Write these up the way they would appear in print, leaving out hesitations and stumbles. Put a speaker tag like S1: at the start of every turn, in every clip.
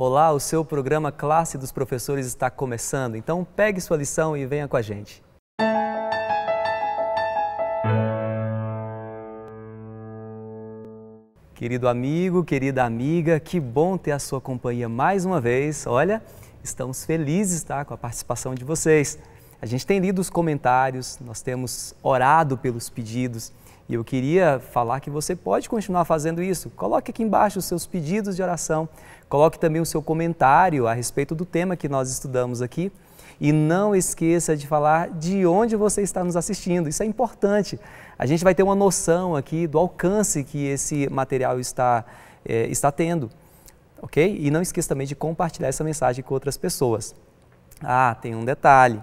S1: Olá, o seu programa Classe dos Professores está começando, então pegue sua lição e venha com a gente. Querido amigo, querida amiga, que bom ter a sua companhia mais uma vez. Olha, estamos felizes, tá, com a participação de vocês. A gente tem lido os comentários, nós temos orado pelos pedidos e eu queria falar que você pode continuar fazendo isso. Coloque aqui embaixo os seus pedidos de oração, coloque também o seu comentário a respeito do tema que nós estudamos aqui e não esqueça de falar de onde você está nos assistindo, isso é importante. A gente vai ter uma noção aqui do alcance que esse material está tendo, ok? E não esqueça também de compartilhar essa mensagem com outras pessoas. Ah, tem um detalhe.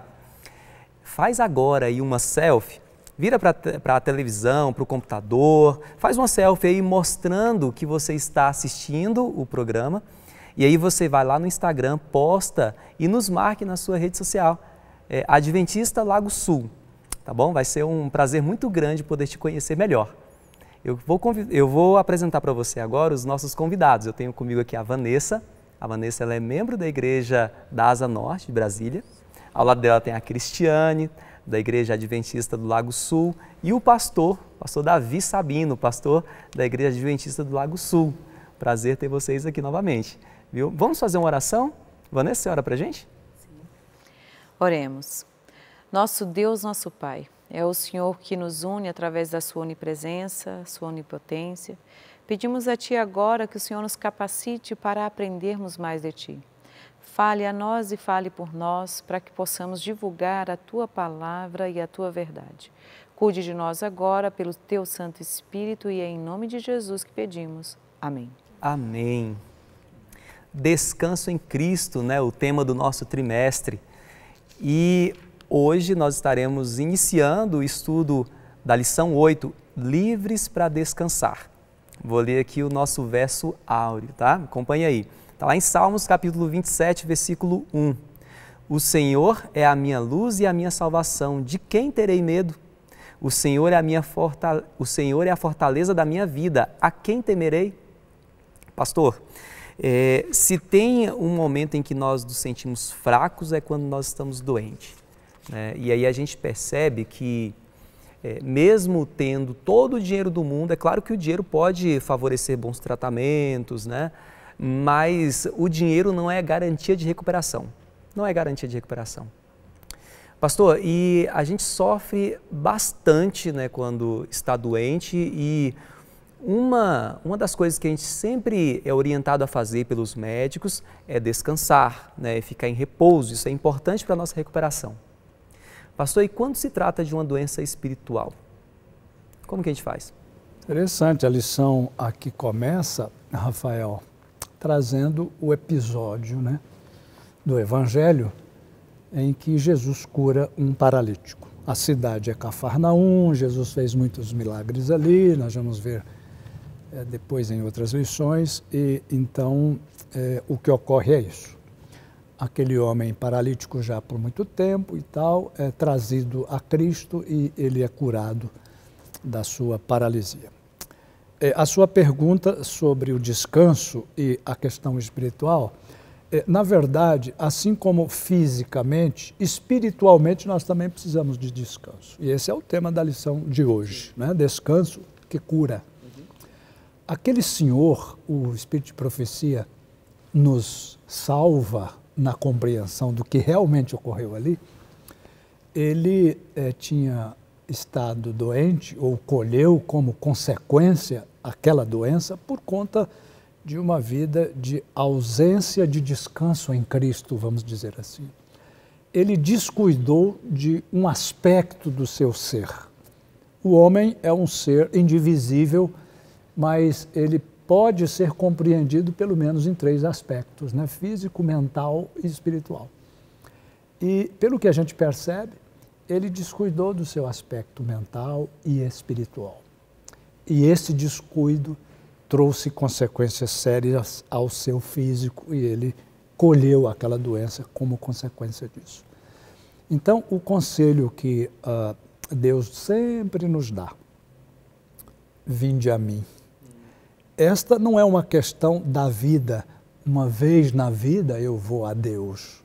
S1: Faz agora aí uma selfie, vira para a televisão, para o computador, faz uma selfie aí mostrando que você está assistindo o programa e aí você vai lá no Instagram, posta e nos marque na sua rede social, Adventista Lago Sul, tá bom? Vai ser um prazer muito grande poder te conhecer melhor. Eu vou apresentar para você agora os nossos convidados. Eu tenho comigo aqui a Vanessa. A Vanessa ela é membro da Igreja da Asa Norte de Brasília. Ao lado dela tem a Cristiane, da Igreja Adventista do Lago Sul, e o pastor Davi Sabino, pastor da Igreja Adventista do Lago Sul. Prazer ter vocês aqui novamente. Viu? Vamos fazer uma oração? Vanessa, você ora para a gente?
S2: Sim. Oremos. Nosso Deus, nosso Pai, é o Senhor que nos une através da sua onipresença, sua onipotência. Pedimos a Ti agora que o Senhor nos capacite para aprendermos mais de Ti. Fale a nós e fale por nós, para que possamos divulgar a Tua palavra e a Tua verdade. Cuide de nós agora pelo Teu Santo Espírito e é em nome de Jesus que pedimos. Amém.
S1: Amém. Descanso em Cristo, né? O tema do nosso trimestre. E hoje nós estaremos iniciando o estudo da lição 8, Livres para Descansar. Vou ler aqui o nosso verso áureo, tá? Acompanhe aí. Está lá em Salmos capítulo 27, versículo 1. O Senhor é a minha luz e a minha salvação, de quem terei medo? O Senhor é a fortaleza da minha vida, a quem temerei? Pastor, se tem um momento em que nós nos sentimos fracos é quando nós estamos doentes, né? E aí a gente percebe que mesmo tendo todo o dinheiro do mundo, é claro que o dinheiro pode favorecer bons tratamentos, né? Mas o dinheiro não é garantia de recuperação, não é garantia de recuperação. Pastor, e a gente sofre bastante, né, quando está doente e uma das coisas que a gente sempre é orientado a fazer pelos médicos é descansar, né, ficar em repouso, isso é importante para a nossa recuperação. Pastor, e quando se trata de uma doença espiritual, como que a gente faz?
S3: Interessante, a lição aqui começa, Rafael, trazendo o episódio, né, do Evangelho em que Jesus cura um paralítico. A cidade é Cafarnaum, Jesus fez muitos milagres ali, nós vamos ver depois em outras lições, e então o que ocorre é isso. Aquele homem paralítico já por muito tempo e tal, é trazido a Cristo e ele é curado da sua paralisia. A sua pergunta sobre o descanso e a questão espiritual, na verdade, assim como fisicamente, espiritualmente nós também precisamos de descanso. E esse é o tema da lição de hoje, né? Descanso que cura. Aquele senhor, o Espírito de Profecia, nos salva na compreensão do que realmente ocorreu ali. Ele tinha estado doente ou colheu como consequência aquela doença por conta de uma vida de ausência de descanso em Cristo, vamos dizer assim. Ele descuidou de um aspecto do seu ser. O homem é um ser indivisível, mas ele pode ser compreendido pelo menos em 3 aspectos, né? Físico, mental e espiritual. E pelo que a gente percebe, ele descuidou do seu aspecto mental e espiritual. E esse descuido trouxe consequências sérias ao seu físico e ele colheu aquela doença como consequência disso. Então, o conselho que Deus sempre nos dá, vinde a mim. Esta não é uma questão da vida uma vez na vida eu vou a Deus.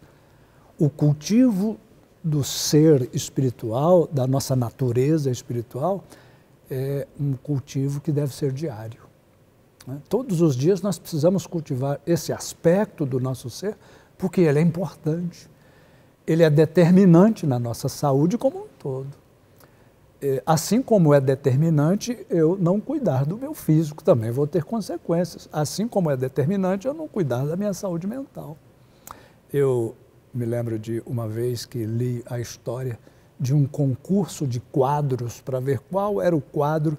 S3: O cultivo do ser espiritual, da nossa natureza espiritual, é um cultivo que deve ser diário. Todos os dias nós precisamos cultivar esse aspecto do nosso ser, porque ele é importante. Ele é determinante na nossa saúde como um todo. Assim como é determinante eu não cuidar do meu físico, também vou ter consequências. Assim como é determinante eu não cuidar da minha saúde mental. Eu me lembro de uma vez que li a história de um concurso de quadros para ver qual era o quadro,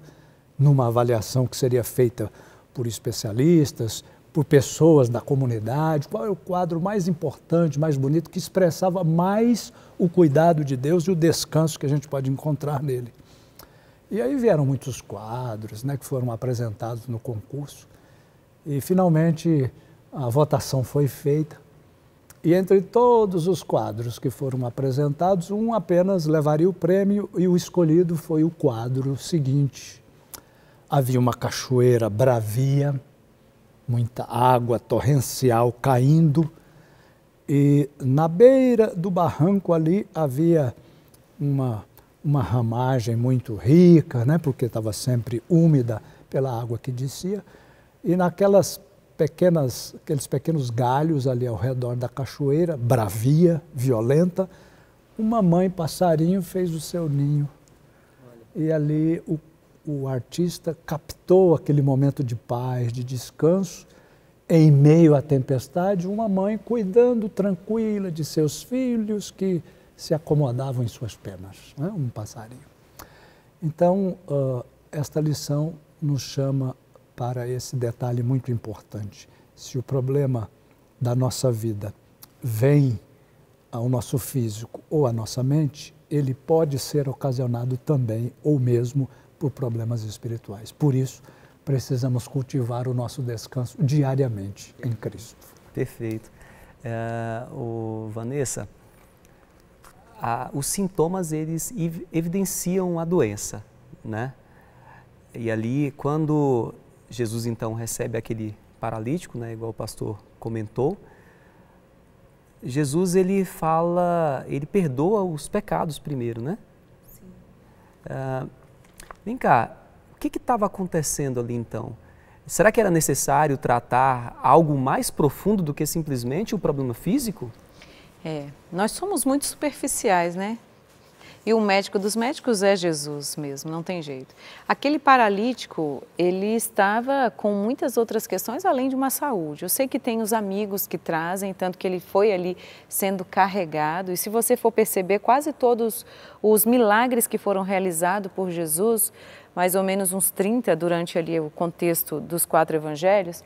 S3: numa avaliação que seria feita por especialistas, por pessoas da comunidade, qual é o quadro mais importante, mais bonito, que expressava mais o cuidado de Deus e o descanso que a gente pode encontrar nele. E aí vieram muitos quadros, né, que foram apresentados no concurso e finalmente a votação foi feita e entre todos os quadros que foram apresentados, um apenas levaria o prêmio e o escolhido foi o quadro seguinte. Havia uma cachoeira bravia, muita água torrencial caindo e na beira do barranco ali havia uma ramagem muito rica, né, porque estava sempre úmida pela água que descia e aqueles pequenos galhos ali ao redor da cachoeira, bravia, violenta, uma mãe passarinho fez o seu ninho. E ali o artista captou aquele momento de paz, de descanso, em meio à tempestade, uma mãe cuidando tranquila de seus filhos que se acomodavam em suas penas, né? Um passarinho. Então, esta lição nos chama para esse detalhe muito importante. Se o problema da nossa vida vem ao nosso físico ou à nossa mente, ele pode ser ocasionado também ou mesmo por problemas espirituais. Por isso, precisamos cultivar o nosso descanso diariamente em Cristo.
S1: Perfeito. Vanessa, os sintomas, eles evidenciam a doença, né? E ali, quando Jesus, então, recebe aquele paralítico, né, igual o pastor comentou, Jesus, ele perdoa os pecados primeiro, né? Sim. Vem cá, o que estava acontecendo ali então? Será que era necessário tratar algo mais profundo do que simplesmente o problema físico?
S2: Nós somos muito superficiais, né? E o médico dos médicos é Jesus mesmo, não tem jeito. Aquele paralítico, ele estava com muitas outras questões além de uma saúde. Eu sei que tem os amigos que trazem, tanto que ele foi ali sendo carregado. E se você for perceber, quase todos os milagres que foram realizados por Jesus, mais ou menos uns 30 durante ali o contexto dos 4 evangelhos,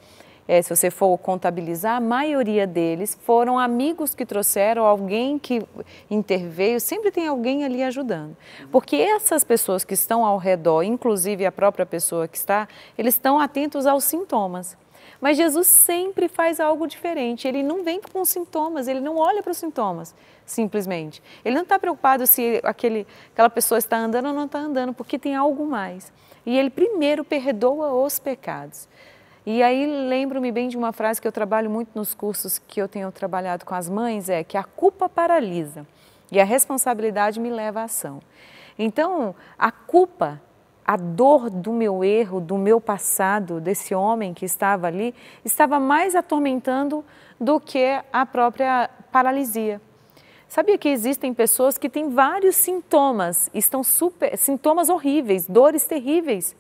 S2: se você for contabilizar, a maioria deles foram amigos que trouxeram, alguém que interveio, sempre tem alguém ali ajudando. Porque essas pessoas que estão ao redor, inclusive a própria pessoa que está, eles estão atentos aos sintomas. Mas Jesus sempre faz algo diferente, ele não vem com sintomas, ele não olha para os sintomas, simplesmente. Ele não está preocupado se aquela pessoa está andando ou não está andando, porque tem algo mais. E ele primeiro perdoa os pecados. E aí lembro-me bem de uma frase que eu trabalho muito nos cursos que eu tenho trabalhado com as mães, que a culpa paralisa e a responsabilidade me leva à ação. Então, a culpa, a dor do meu erro, do meu passado, desse homem que estava ali, estava mais atormentando do que a própria paralisia. Sabia que existem pessoas que têm vários sintomas, sintomas horríveis, dores terríveis,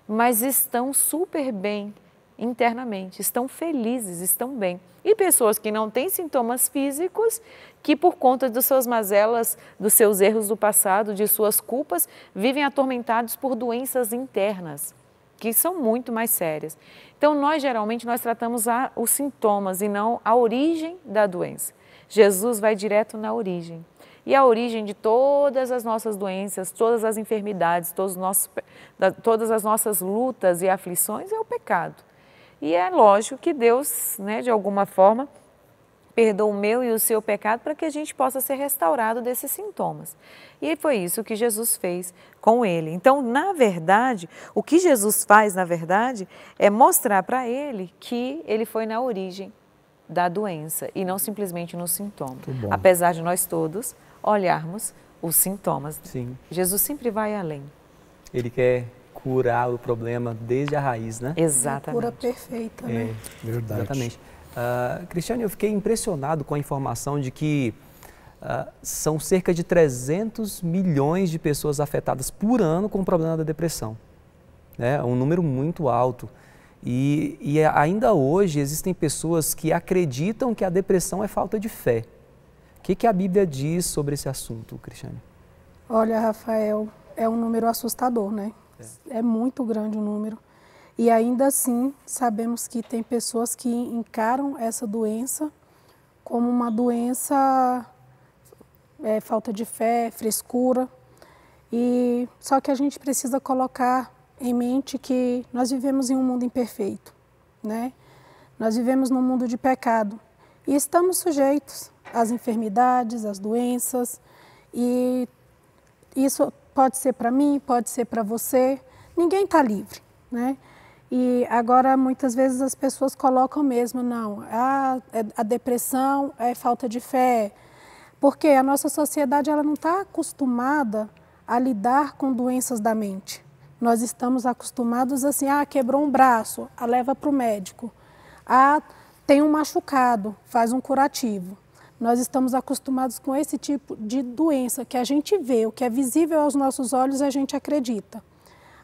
S2: mas estão super bem internamente, estão felizes, estão bem. E pessoas que não têm sintomas físicos, que por conta das suas mazelas, dos seus erros do passado, de suas culpas, vivem atormentados por doenças internas, que são muito mais sérias. Então, geralmente, nós tratamos os sintomas e não a origem da doença. Jesus vai direto na origem. E a origem de todas as nossas doenças, todas as enfermidades, todas as nossas lutas e aflições é o pecado. E é lógico que Deus, né, de alguma forma, perdoa o meu e o seu pecado para que a gente possa ser restaurado desses sintomas. E foi isso que Jesus fez com ele. Então, na verdade, o que Jesus faz, na verdade, é mostrar para ele que ele foi na origem da doença e não simplesmente no sintoma. Apesar de nós todos olharmos os sintomas.
S1: Sim.
S2: Jesus sempre vai além.
S1: Ele quer curar o problema desde a raiz, né?
S2: Exatamente.
S4: Cura perfeita, né?
S3: Verdade.
S1: Exatamente. Cristiane, eu fiquei impressionado com a informação de que são cerca de 300 milhões de pessoas afetadas por ano com o problema da depressão. É um número muito alto. E ainda hoje existem pessoas que acreditam que a depressão é falta de fé. O que a Bíblia diz sobre esse assunto, Cristiane?
S4: Olha, Rafael, é um número assustador, né? É muito grande o número. E ainda assim, sabemos que tem pessoas que encaram essa doença como uma doença, falta de fé, frescura. Só que a gente precisa colocar em mente que nós vivemos em um mundo imperfeito, né? Nós vivemos num mundo de pecado e estamos sujeitos às enfermidades, às doenças, e isso pode ser para mim, pode ser para você, ninguém está livre, né? E agora muitas vezes as pessoas colocam mesmo, não, a depressão é falta de fé, porque a nossa sociedade ela não está acostumada a lidar com doenças da mente. Nós estamos acostumados assim, quebrou um braço, leva para o médico. Tem um machucado, faz um curativo. Nós estamos acostumados com esse tipo de doença que a gente vê, o que é visível aos nossos olhos a gente acredita.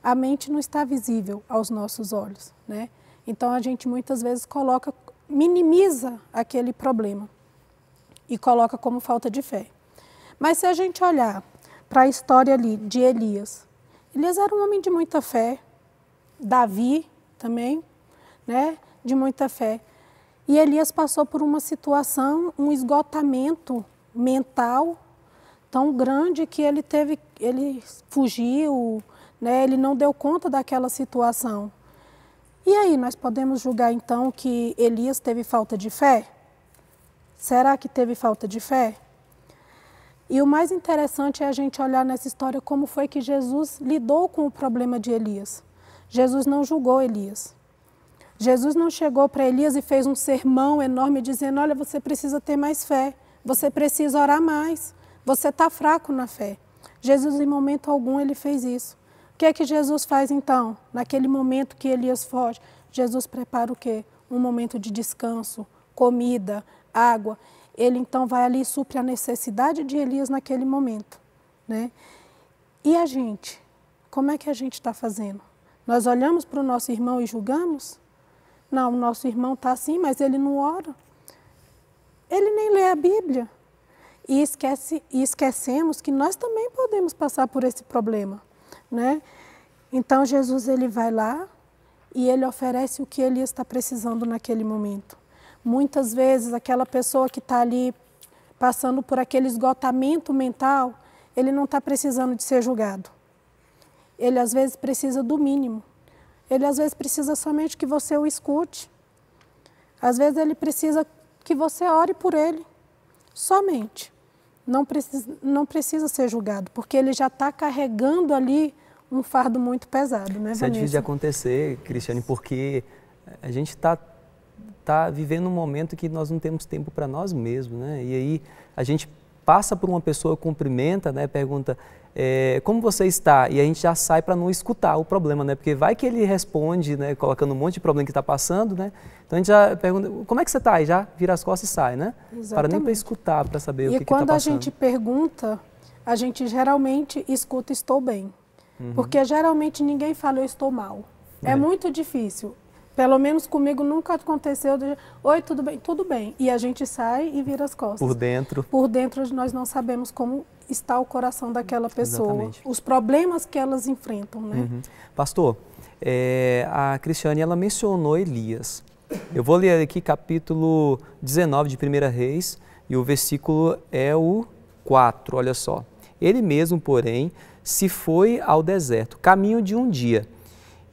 S4: A mente não está visível aos nossos olhos, né? Então a gente muitas vezes minimiza aquele problema e coloca como falta de fé. Mas se a gente olhar para a história ali de Elias era um homem de muita fé, Davi também, né, de muita fé. E Elias passou por uma situação, um esgotamento mental tão grande que ele fugiu, né, ele não deu conta daquela situação. E aí, nós podemos julgar então que Elias teve falta de fé? Será que teve falta de fé? E o mais interessante é a gente olhar nessa história como foi que Jesus lidou com o problema de Elias. Jesus não julgou Elias. Jesus não chegou para Elias e fez um sermão enorme dizendo, olha, você precisa ter mais fé, você precisa orar mais, você está fraco na fé. Jesus, em momento algum, ele fez isso. O que é que Jesus faz então? Naquele momento que Elias foge, Jesus prepara o quê? Um momento de descanso, comida, água. Ele então vai ali e supre a necessidade de Elias naquele momento, né? E a gente? Como é que a gente está fazendo? Nós olhamos para o nosso irmão e julgamos? Não, o nosso irmão está assim, mas ele não ora. Ele nem lê a Bíblia. E esquecemos que nós também podemos passar por esse problema, né? Então Jesus ele vai lá e ele oferece o que Elias está precisando naquele momento. Muitas vezes aquela pessoa que está ali passando por aquele esgotamento mental, ele não está precisando de ser julgado. Ele às vezes precisa do mínimo. Ele às vezes precisa somente que você o escute. Às vezes ele precisa que você ore por ele. Somente. Não precisa ser julgado, porque ele já está carregando ali um fardo muito pesado, né, Vanessa?
S1: Isso é difícil de acontecer, Cristiane, porque a gente está vivendo um momento que nós não temos tempo para nós mesmos, né? E aí a gente passa por uma pessoa, cumprimenta, né? Pergunta, como você está? E a gente já sai para não escutar o problema, né? Porque vai que ele responde, né? Colocando um monte de problema que está passando, né? Então a gente já pergunta, como é que você está? E já vira as costas e sai, né?
S4: Exatamente.
S1: Para nem para escutar, para saber o que está passando.
S4: E quando a gente pergunta, a gente geralmente escuta estou bem. Porque geralmente ninguém fala eu estou mal. É muito difícil. Pelo menos comigo nunca aconteceu de, oi, tudo bem? Tudo bem. E a gente sai e vira as costas.
S1: Por dentro.
S4: Por dentro nós não sabemos como está o coração daquela pessoa.
S1: Exatamente.
S4: Os problemas que elas enfrentam, né?
S1: Pastor, a Cristiane, ela mencionou Elias. Eu vou ler aqui capítulo 19 de 1 Reis e o versículo é o 4, olha só. Ele mesmo, porém, se foi ao deserto, caminho de um dia,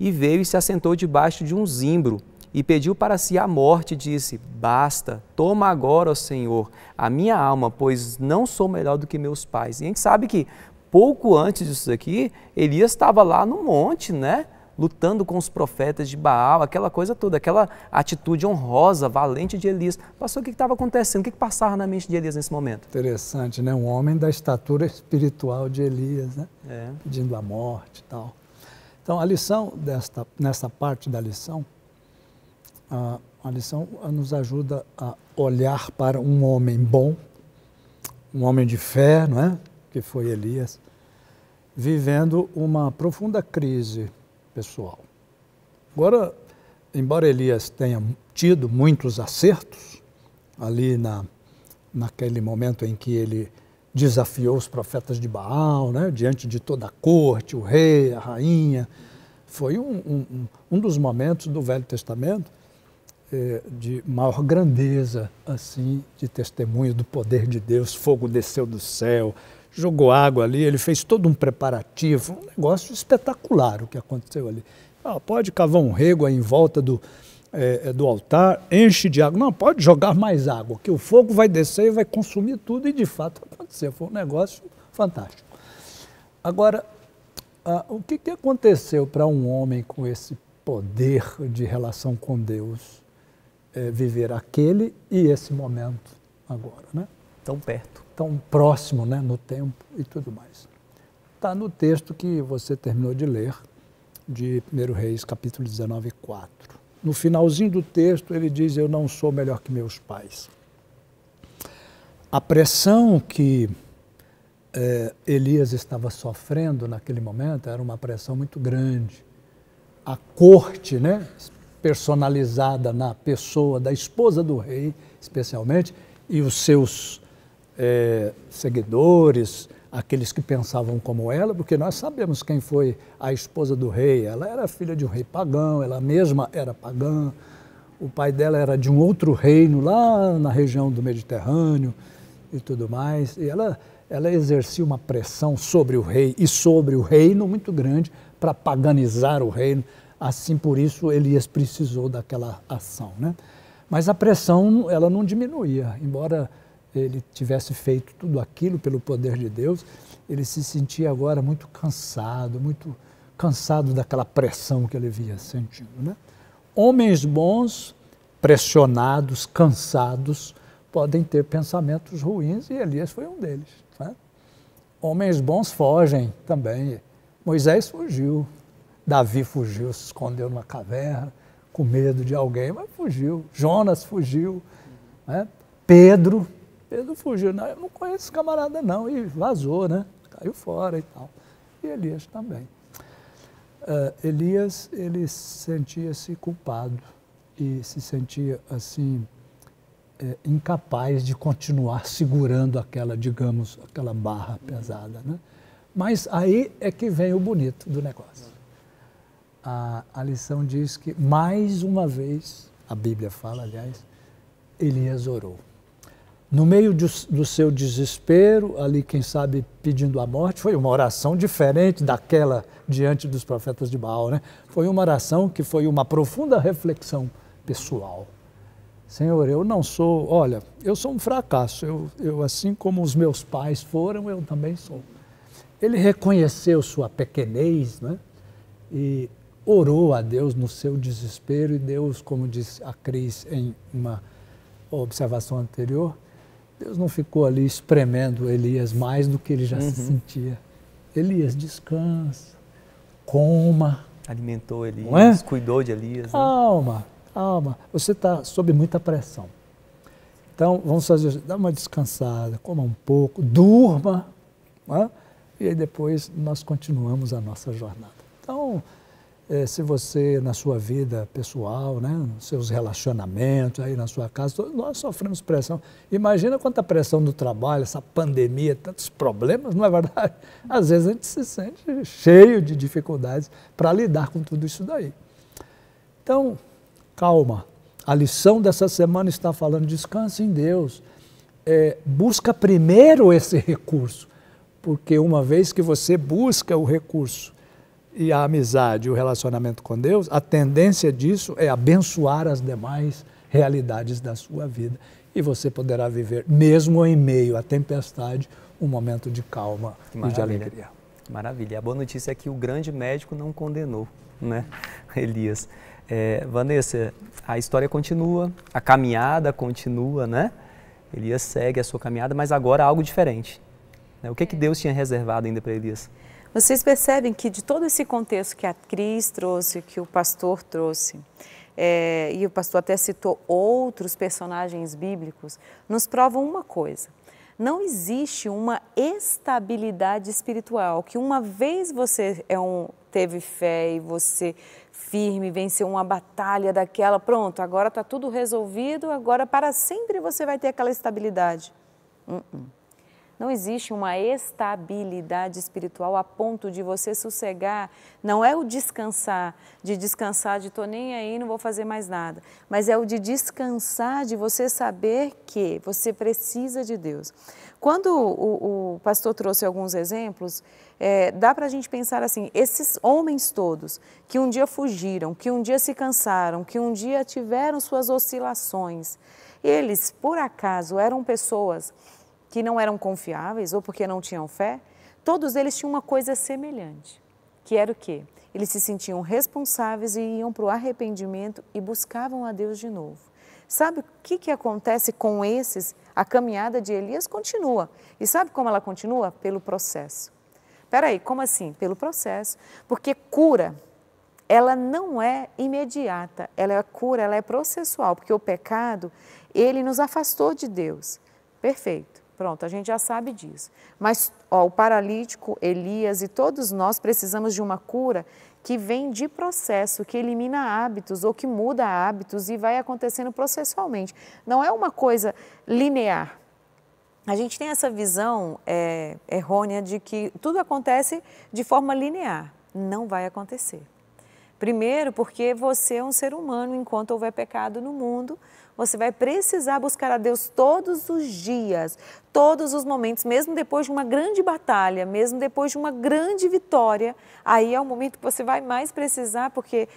S1: e veio e se assentou debaixo de um zimbro, e pediu para si a morte, e disse, basta, toma agora, ó Senhor, a minha alma, pois não sou melhor do que meus pais. E a gente sabe que, pouco antes disso aqui, Elias estava lá no monte, né? lutando com os profetas de Baal, aquela coisa toda, aquela atitude honrosa, valente de Elias. Pastor, o que estava acontecendo? O que passava na mente de Elias nesse momento?
S3: Interessante, né? Um homem da estatura espiritual de Elias, né? Pedindo a morte e tal. Então, a lição nessa parte da lição, a lição nos ajuda a olhar para um homem bom, um homem de fé, não é? Que foi Elias, vivendo uma profunda crise pessoal. Agora, embora Elias tenha tido muitos acertos, ali naquele momento em que ele desafiou os profetas de Baal, né, diante de toda a corte, o rei, a rainha, foi um dos momentos do Velho Testamento de maior grandeza, assim, de testemunho do poder de Deus. Fogo desceu do céu, jogou água ali, ele fez todo um preparativo, um negócio espetacular o que aconteceu ali. Pode cavar um rego aí em volta do altar, enche de água. Não, pode jogar mais água, que o fogo vai descer e vai consumir tudo, e de fato aconteceu. Foi um negócio fantástico. Agora, o que aconteceu para um homem com esse poder de relação com Deus viver aquele e esse momento agora, né?
S1: Tão perto.
S3: Tão próximo, né, no tempo e tudo mais. Está no texto que você terminou de ler, de 1 Reis, capítulo 19, 4. No finalzinho do texto, ele diz: eu não sou melhor que meus pais. A pressão que Elias estava sofrendo naquele momento era uma pressão muito grande. A corte, né, personalizada na pessoa da esposa do rei, especialmente, e os seus seguidores, aqueles que pensavam como ela, porque nós sabemos quem foi a esposa do rei. Ela era filha de um rei pagão, ela mesma era pagã, o pai dela era de um outro reino lá na região do Mediterrâneo e tudo mais, e ela exercia uma pressão sobre o rei e sobre o reino muito grande para paganizar o reino. Assim, por isso, Elias precisou daquela ação, né? Mas a pressão, ela não diminuía, embora ele tivesse feito tudo aquilo pelo poder de Deus, ele se sentia agora muito cansado daquela pressão que ele vinha sentindo, né? Homens bons, pressionados, cansados, podem ter pensamentos ruins, e Elias foi um deles, né? Homens bons fogem também. Moisés fugiu, Davi fugiu, se escondeu numa caverna, com medo de alguém, mas fugiu. Jonas fugiu, né? Pedro fugiu. Não, eu não conheço esse camarada não, e vazou, né? Caiu fora e tal. E Elias também. Elias, ele sentia-se culpado e se sentia assim, incapaz de continuar segurando aquela barra pesada, né? Mas aí é que vem o bonito do negócio. A lição diz que, mais uma vez, a Bíblia fala, aliás, Elias orou. No meio do seu desespero, ali, quem sabe, pedindo a morte, foi uma oração diferente daquela diante dos profetas de Baal, né? Foi uma oração que foi uma profunda reflexão pessoal. Senhor, eu sou um fracasso, eu assim como os meus pais foram, eu também sou. Ele reconheceu sua pequenez, né? E orou a Deus no seu desespero, e Deus, como disse a Cris em uma observação anterior, Deus não ficou ali espremendo Elias mais do que ele já se sentia. Elias, descansa, coma.
S1: Alimentou Elias, cuidou de Elias. Né?
S3: Calma, você está sob muita pressão. Então, vamos fazer, dá uma descansada, coma um pouco, durma, né? E aí depois nós continuamos a nossa jornada. Então, se você, na sua vida pessoal, né, nos seus relacionamentos, aí na sua casa, nós sofremos pressão. Imagina quanta pressão do trabalho, essa pandemia, tantos problemas, não é verdade? Às vezes a gente se sente cheio de dificuldades para lidar com tudo isso daí. Então, calma. A lição dessa semana está falando, descanse em Deus. Busca primeiro esse recurso, porque uma vez que você busca o recurso, e a amizade, o relacionamento com Deus, a tendência disso é abençoar as demais realidades da sua vida. E você poderá viver, mesmo em meio à tempestade, um momento de calma e de alegria.
S1: Maravilha. A boa notícia é que o grande médico não condenou. né? Elias. Vanessa, a história continua, a caminhada continua, né? Elias segue a sua caminhada, mas agora algo diferente, né? O que Deus tinha reservado ainda para Elias?
S2: Vocês percebem que de todo esse contexto que a Cris trouxe, que o pastor trouxe, e o pastor até citou outros personagens bíblicos, nos provam uma coisa: não existe uma estabilidade espiritual, que uma vez você teve fé e você firme, venceu uma batalha daquela, pronto, agora está tudo resolvido, agora para sempre você vai ter aquela estabilidade. Não existe uma estabilidade espiritual a ponto de você sossegar. Não é o descansar, de estou nem aí, não vou fazer mais nada. Mas é o de descansar, de você saber que você precisa de Deus. Quando o pastor trouxe alguns exemplos, dá para a gente pensar assim, esses homens todos que um dia fugiram, que um dia se cansaram, que um dia tiveram suas oscilações, eles, por acaso, eram pessoas que não eram confiáveis ou porque não tinham fé? Todos eles tinham uma coisa semelhante, que era o quê? Eles se sentiam responsáveis e iam para o arrependimento e buscavam a Deus de novo. Sabe o que acontece com esses? A caminhada de Elias continua. E sabe como ela continua? Pelo processo. Peraí, como assim? Pelo processo. Porque cura, ela não é imediata, ela é cura, ela é processual, porque o pecado, ele nos afastou de Deus. Perfeito. Pronto, a gente já sabe disso. Mas o paralítico, Elias e todos nós precisamos de uma cura que vem de processo, que elimina hábitos ou que muda hábitos e vai acontecendo processualmente. Não é uma coisa linear. A gente tem essa visão errônea de que tudo acontece de forma linear. Não vai acontecer. Primeiro, porque você é um ser humano, enquanto houver pecado no mundo, você vai precisar buscar a Deus todos os dias, todos os momentos, mesmo depois de uma grande batalha, mesmo depois de uma grande vitória, aí é o momento que você vai mais precisar, porque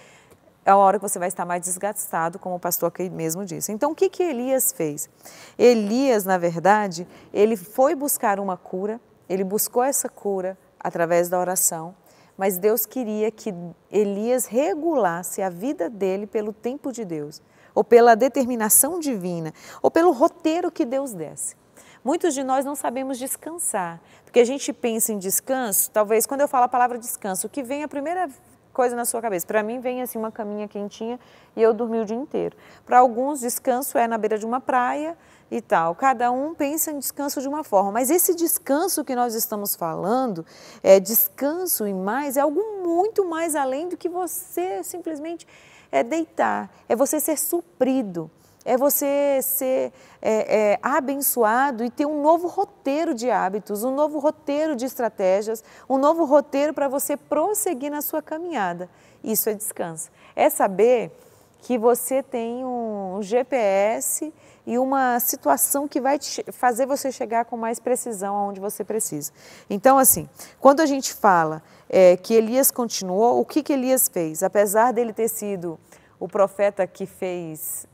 S2: é a hora que você vai estar mais desgastado, como o pastor aqui mesmo disse. Então, o que Elias fez? Elias, na verdade, ele foi buscar uma cura, ele buscou essa cura através da oração, mas Deus queria que Elias regulasse a vida dele pelo tempo de Deus, ou pela determinação divina, ou pelo roteiro que Deus desse. Muitos de nós não sabemos descansar, porque a gente pensa em descanso, talvez quando eu falo a palavra descanso, o que vem a primeira coisa na sua cabeça? Para mim vem assim uma caminha quentinha e eu dormi o dia inteiro. Para alguns, descanso é na beira de uma praia e tal. Cada um pensa em descanso de uma forma, mas esse descanso que nós estamos falando, descanso e mais, é algo muito mais além do que você simplesmente deitar, é você ser suprido, é você ser abençoado e ter um novo roteiro de hábitos, um novo roteiro de estratégias, um novo roteiro para você prosseguir na sua caminhada. Isso é descanso. É saber que você tem um GPS e uma situação que vai fazer você chegar com mais precisão aonde você precisa. Então, assim, quando a gente fala que Elias continuou, o que Elias fez? Apesar dele ter sido o profeta que fez,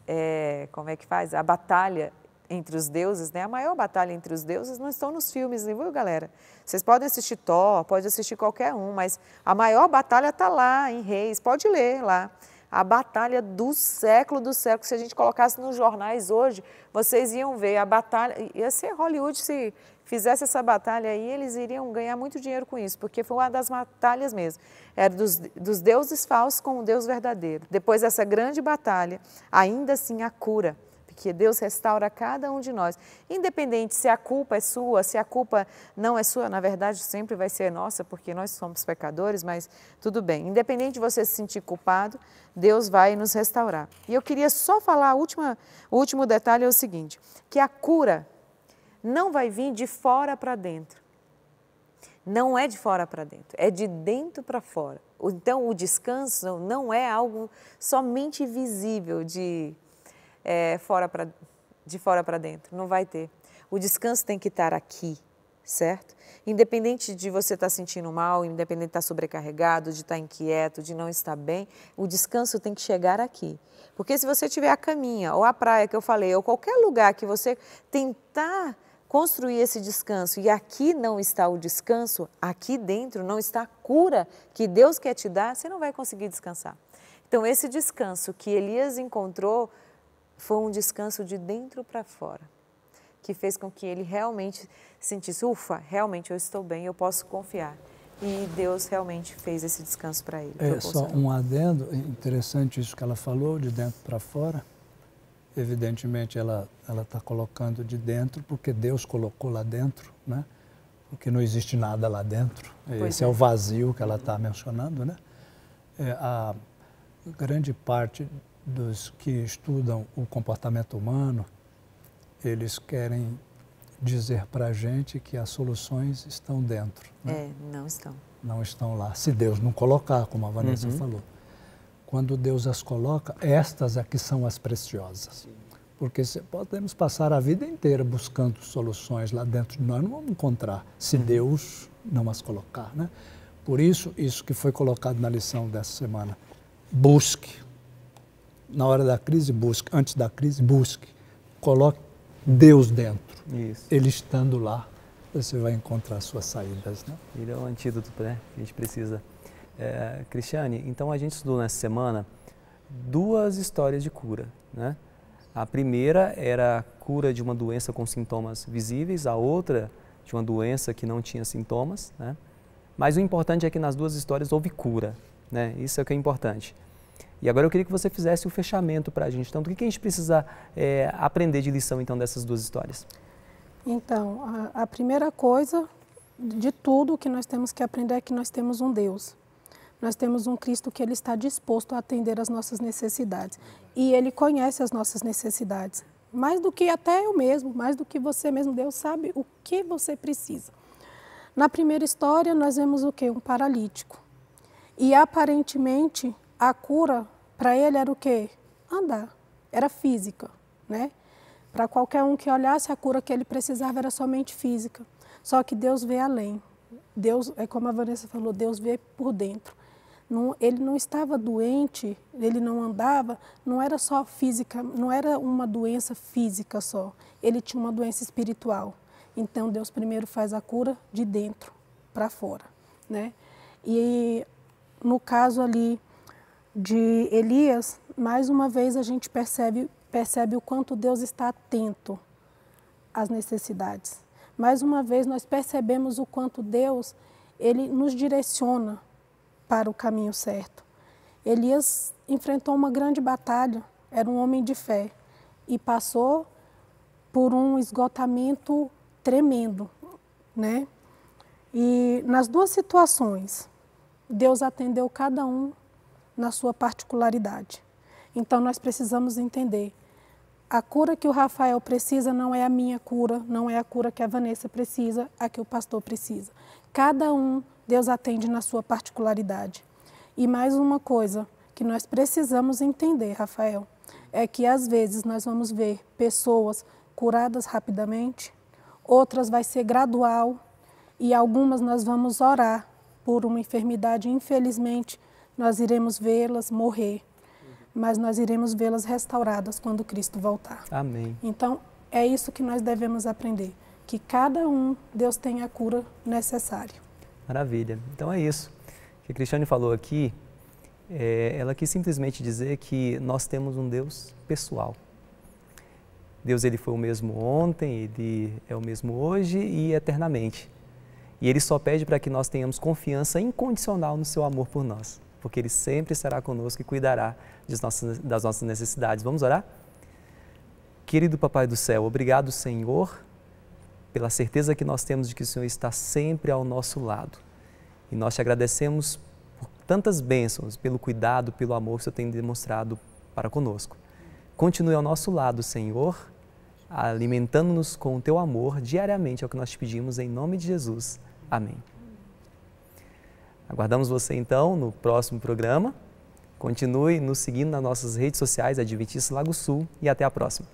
S2: como é que faz? A batalha entre os deuses, né? A maior batalha entre os deuses não estão nos filmes, viu, galera? Vocês podem assistir Thor, pode assistir qualquer um, mas a maior batalha está lá em Reis, pode ler lá. A batalha do século, que se a gente colocasse nos jornais hoje, vocês iam ver a batalha, ia ser Hollywood se fizesse essa batalha aí, eles iriam ganhar muito dinheiro com isso, porque foi uma das batalhas mesmo, era dos deuses falsos com o Deus verdadeiro. Depois dessa grande batalha, ainda assim a cura, porque Deus restaura cada um de nós, independente se a culpa é sua, se a culpa não é sua, na verdade sempre vai ser nossa, porque nós somos pecadores, mas tudo bem, independente de você se sentir culpado, Deus vai nos restaurar. E eu queria só falar, o último detalhe é o seguinte, que a cura não vai vir de fora para dentro, não é de fora para dentro, é de dentro para fora. Então o descanso não é algo somente visível de fora para dentro, não vai ter. O descanso tem que estar aqui, certo? Independente de você estar sentindo mal, independente de estar sobrecarregado, de estar inquieto, de não estar bem, o descanso tem que chegar aqui. Porque se você tiver a caminha, ou a praia que eu falei, ou qualquer lugar que você tentar construir esse descanso e aqui não está o descanso, aqui dentro não está a cura que Deus quer te dar, você não vai conseguir descansar. Então esse descanso que Elias encontrou foi um descanso de dentro para fora, que fez com que ele realmente sentisse, ufa, realmente eu estou bem, eu posso confiar. E Deus realmente fez esse descanso para ele.
S3: É só um adendo, interessante isso que ela falou, de dentro para fora. Evidentemente ela está colocando de dentro porque Deus colocou lá dentro, né? Porque não existe nada lá dentro. Esse é o vazio que ela está mencionando, né? A grande parte dos que estudam o comportamento humano, eles querem dizer para a gente que as soluções estão dentro. Né?
S2: Não estão.
S3: Não estão lá. Se Deus não colocar, como a Vanessa falou. Quando Deus as coloca, estas aqui são as preciosas. Porque podemos passar a vida inteira buscando soluções lá dentro de nós, não vamos encontrar, se Deus não as colocar, né? Por isso, isso que foi colocado na lição dessa semana. Busque. Na hora da crise, busque. Antes da crise, busque. Coloque Deus dentro.
S1: Isso.
S3: Ele estando lá, você vai encontrar suas saídas, né?
S1: Ele é o antídoto, né, que a gente precisa. Cristiane, então a gente estudou nessa semana 2 histórias de cura, né? A primeira era a cura de uma doença com sintomas visíveis, a outra de uma doença que não tinha sintomas, né? Mas o importante é que nas 2 histórias houve cura, né? Isso é o que é importante. E agora eu queria que você fizesse o fechamento para a gente. Então, o que a gente precisa aprender de lição então dessas 2 histórias?
S4: Então, a primeira coisa de tudo que nós temos que aprender é que nós temos um Deus. Nós temos um Cristo que Ele está disposto a atender às nossas necessidades. E Ele conhece as nossas necessidades. Mais do que até eu mesmo, mais do que você mesmo, Deus sabe o que você precisa. Na primeira história, nós vemos o quê? Um paralítico. E aparentemente, a cura para ele era o quê? Andar. Era física, né? Para qualquer um que olhasse, a cura que ele precisava era somente física. Só que Deus vê além. Deus, é como a Vanessa falou, Deus vê por dentro. Ele não estava doente, ele não andava, não era só física, não era uma doença física só. Ele tinha uma doença espiritual. Então Deus primeiro faz a cura de dentro para fora, né? E no caso ali de Elias, mais uma vez a gente percebe o quanto Deus está atento às necessidades. Mais uma vez nós percebemos o quanto Deus, Ele nos direciona para o caminho certo. Elias enfrentou uma grande batalha, era um homem de fé e passou por um esgotamento tremendo, né? E nas 2 situações, Deus atendeu cada um na sua particularidade. Então nós precisamos entender, a cura que o Rafael precisa não é a minha cura, não é a cura que a Vanessa precisa, a que o pastor precisa. Cada um, Deus atende na sua particularidade. E mais uma coisa que nós precisamos entender, Rafael, é que às vezes nós vamos ver pessoas curadas rapidamente, outras vai ser gradual e algumas nós vamos orar por uma enfermidade, infelizmente, nós iremos vê-las morrer, mas nós iremos vê-las restauradas quando Cristo voltar.
S1: Amém.
S4: Então, é isso que nós devemos aprender, que cada um, Deus tem a cura necessária.
S1: Maravilha. Então é isso. O que a Cristiane falou aqui, ela quis simplesmente dizer que nós temos um Deus pessoal. Deus, Ele foi o mesmo ontem, Ele é o mesmo hoje e eternamente. E Ele só pede para que nós tenhamos confiança incondicional no seu amor por nós, porque Ele sempre estará conosco e cuidará das nossas necessidades. Vamos orar? Querido Papai do Céu, obrigado, Senhor, pela certeza que nós temos de que o Senhor está sempre ao nosso lado. E nós te agradecemos por tantas bênçãos, pelo cuidado, pelo amor que o Senhor tem demonstrado para conosco. Continue ao nosso lado, Senhor, alimentando-nos com o teu amor diariamente, é o que nós te pedimos em nome de Jesus. Amém. Aguardamos você então no próximo programa. Continue nos seguindo nas nossas redes sociais, Adventista Lago Sul, e até a próxima.